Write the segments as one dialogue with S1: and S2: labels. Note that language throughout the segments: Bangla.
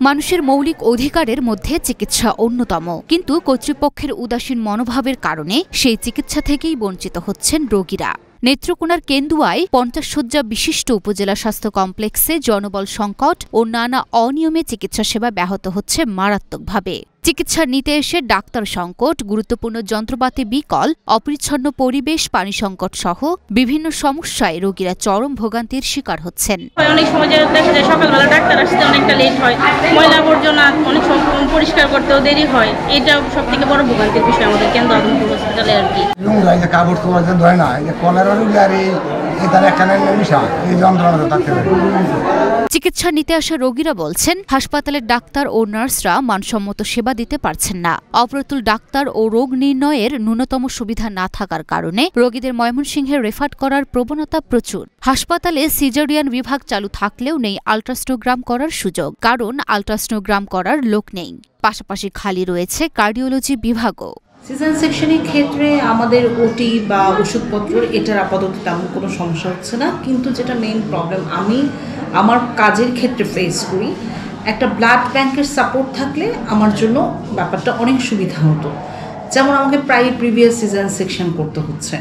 S1: মানুষের মৌলিক অধিকারের মধ্যে চিকিৎসা অন্যতম, কিন্তু কর্তৃপক্ষের উদাসীন মনোভাবের কারণে সেই চিকিৎসা থেকেই বঞ্চিত হচ্ছেন রোগীরা। নেত্রকোনার কেন্দুয়ায় ৫০ শয্যা বিশিষ্ট উপজেলা স্বাস্থ্য কমপ্লেক্সে জনবল সংকট ও নানা অনিয়মে চিকিৎসা সেবা ব্যাহত হচ্ছে মারাত্মকভাবে। চিকিৎসা নিতে এসে ডাক্তার সংকট, গুরুত্বপূর্ণ যন্ত্রপাতি বিকল, অপরিচ্ছন্ন পরিবেশ, পানি সংকট সহ বিভিন্ন সমস্যায় রোগীরা চরম ভোগান্তির শিকার হচ্ছেন।
S2: অনেক সময় দেখা যায় সকালবেলা ডাক্তার আসতে অনেকটা লেট হয়, ময়লা আবর্জনা অনেক সময় পরিষ্কার করতেও দেরি হয়। এটা সব থেকে বড় ভোগান্তির বিষয় আমাদের কেন্দ্র আধুনিক হসপিটালে আর কি।
S3: কাপড় তোমার ধরে না, এই যে কলেরা রোগী আর এই যন্ত্রণা থাকতে পারে।
S1: চিকিৎসা নিতে আসা রোগীরা বলছেন, হাসপাতালের ডাক্তার ও নার্সরা মানসম্মত সেবা দিতে পারছেন না। অপ্রতুল ডাক্তার ও রোগ নির্ণয়ের ন্যূনতম সুবিধা না থাকার কারণে রোগীদের ময়মনসিংহে রেফার করার প্রবণতা প্রচুর। হাসপাতালে সিজারিয়ান বিভাগ চালু থাকলেও নেই আল্ট্রাসোনোগ্রাম করার সুযোগ, কারণ আল্ট্রাসোনোগ্রাম করার লোক নেই। পাশাপাশি খালি রয়েছে কার্ডিওলজি বিভাগও।
S4: সিজার সেকশনের ক্ষেত্রে আমাদের ওটি বা ওষুধপত্র এটার আপাতত তেমন কোনো সমস্যা হচ্ছে না, কিন্তু যেটা মেইন প্রবলেম আমি আমার কাজের ক্ষেত্রে ফেস করি, একটা ব্লাড ব্যাংকের সাপোর্ট থাকলে আমার জন্য ব্যাপারটা অনেক সুবিধা হতো। যেমন আমাকে প্রায় প্রিভিয়াস সিজার সেকশন করতে হচ্ছে।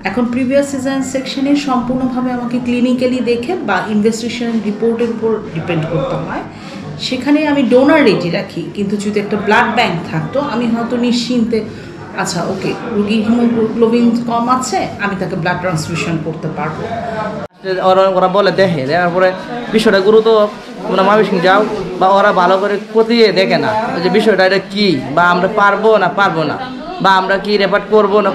S4: এখন প্রিভিয়াস সিজার সেকশনে সম্পূর্ণভাবে আমাকে ক্লিনিক্যালি দেখে বা ইনভেস্টিগেশন রিপোর্টের উপর ডিপেন্ড করতে হয়। সেখানে আমি ডোনার রেডি রাখি, কিন্তু যদি একটা ব্লাড ব্যাংক থাকতো আমি হয়তো নিশ্চিন্তে আচ্ছা ওকে রোগীর হিমোগ্লোবিন কম আছে, আমি তাকে ব্লাড ট্রান্সফিউশন করতে পারবো।
S5: ওরা বলে দেখে, দেখার পরে বিষয়টা গুরুত্ব তোমরা ময়মনসিংহ যাও, বা ওরা ভালো করে খতিয়ে দেখে না যে বিষয়টা এটা কি, বা আমরা পারবো না, বা আমরা কি রেফার করবো না,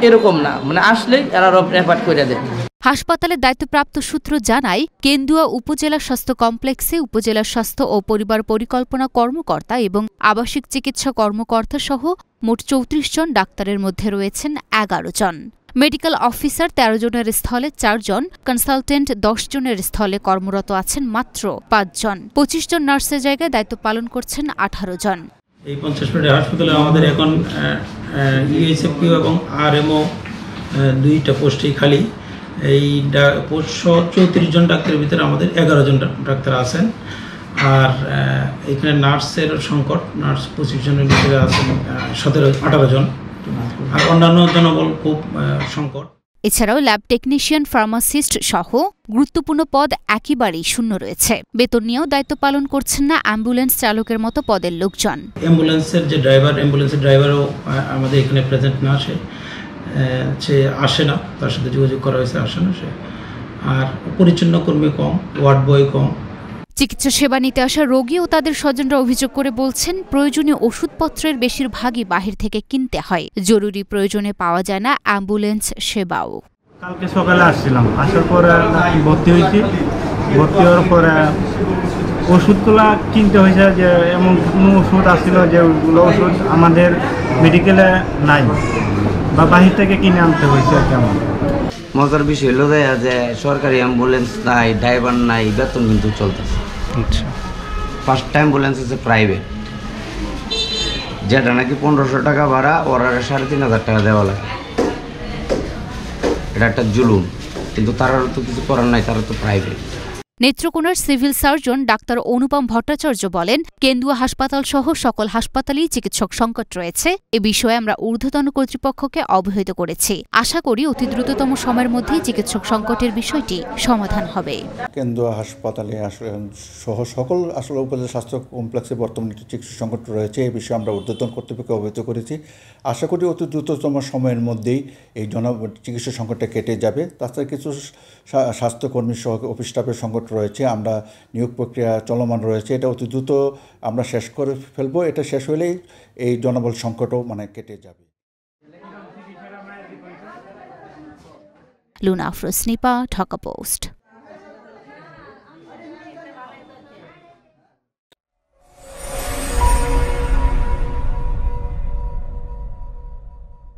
S5: এরকম না, মানে আসলেই এরা রেফার করে দেয়।
S1: হাসপাতালের দায়িত্বপ্রাপ্ত সূত্র জানায়, কেন্দুয়া উপজেলা স্বাস্থ্য কমপ্লেক্সে উপজেলা স্বাস্থ্য ও পরিবার পরিকল্পনা কর্মকর্তা এবং আবাসিক চিকিৎসা কর্মকর্তা সহ মোট ৩৪ জন ডাক্তারের মধ্যে রয়েছেন ১১ জন। মেডিকেল অফিসার ১৩ জনের স্থলে ৪ জন, কনসালটেন্ট ১০ জনের স্থলে কর্মরত আছেন মাত্র ৫ জন। ২৫ জন নার্সের জায়গায় দায়িত্ব পালন করছেন ১৮ জন।
S6: এই ৫০ বেডের হাসপাতালে আমাদের এখন ইউএসএফপিও এবং আরএমও ২টা পোস্টেই খালি। এই ৩৪ জন ডাক্তারের ভিতরে আমাদের ১১ জন ডাক্তার আছেন। আর এখানে নার্সের সংকট, নার্স ২৫ জনের ভিতরে আছেন ১৮ জন, আর অন্যান্য জনবল খুব সংকট।
S1: এছাড়াও ল্যাব টেকনিশিয়ান, ফার্মাসিস্ট সহ গুরুত্বপূর্ণ পদ একেবারেই শূন্য রয়েছে। বেতন নিয়েও দায়িত্ব পালন করছেন না অ্যাম্বুলেন্স চালকের মতো পদের লোকজন।
S6: অ্যাম্বুলেন্সের ড্রাইভারও আমাদের এখানে প্রেজেন্ট না, সে আসে না, তার সাথে যোগাযোগ করা হয়েছে, আসে না সে। আর পরিচ্ছন্ন কর্মী কম, ওয়ার্ড বয় কম।
S1: চিকিৎসা সেবা নিতে আসা রোগী ও তাদের স্বজনরা অভিযোগ করে বলছেন, প্রয়োজনীয় ওষুধপত্রের বেশিরভাগই বাহির থেকে কিনতে হয়। জরুরি প্রয়োজনে পাওয়া যায় না অ্যাম্বুলেন্স সেবাও।
S7: কালকে সকালে আসছিলাম, আসার পর ভর্তি হয়েছি। ভর্তি হওয়ার পরে ওষুধগুলো কিনতে হয়েছে, যে এমন কোনো ওষুধ আসছিল যেগুলো ওষুধ আমাদের মেডিকেলে নাই, বা বাহির থেকে কিনে আনতে হয়েছে। কেমন
S8: মজার বিষয় হলো যে সরকারি অ্যাম্বুলেন্স নাই, ড্রাইভার নাই, বেতন কিন্তু চলতেছে।
S7: আচ্ছা,
S8: ফার্স্ট অ্যাম্বুলেন্স হচ্ছে প্রাইভেট, যেটা নাকি ১৫০০ টাকা ভাড়া, ওরা ৩৫০০ টাকা দেওয়া লাগে। এটা একটা জুলুম, কিন্তু তারাও তো কিছু করার নাই, তারা তো প্রাইভেট।
S1: নেত্রকোনার সিভিল সার্জন ডাক্তার অনুপম ভট্টাচার্য বলেন, কেন্দুয়া হাসপাতাল সহ সকল হাসপাতালেই চিকিৎসক সংকট রয়েছে। এ বিষয়ে আমরা ঊর্ধ্বতন কর্তৃপক্ষকে অবহিত করেছি। আশা করি অতি দ্রুততম সময়ের মধ্যেই চিকিৎসক সংকটের বিষয়টি সমাধান হবে।
S9: কেন্দুয়া হাসপাতালে সহ সকল উপজেলা স্বাস্থ্য কমপ্লেক্সে বর্তমানে চিকিৎসক সংকট রয়েছে। এই বিষয়ে আমরা ঊর্ধ্বতন কর্তৃপক্ষকে অবহিত করেছি। আশা করি অতি দ্রুততম সময়ের মধ্যেই এই চিকিৎসা সংকটটা কেটে যাবে। তাছাড়া কিছু স্বাস্থ্যকর্মী সহ অফিস স্টাফের সংকট রয়েছে, আমরা নিয়োগ প্রক্রিয়া চলমান রয়েছে। এটা অতি দ্রুত আমরা শেষ করে ফেলবো। এটা শেষ হলেই এই জনবল সংকটও কেটে যাবে।
S1: Luna Afroz, Dhaka post.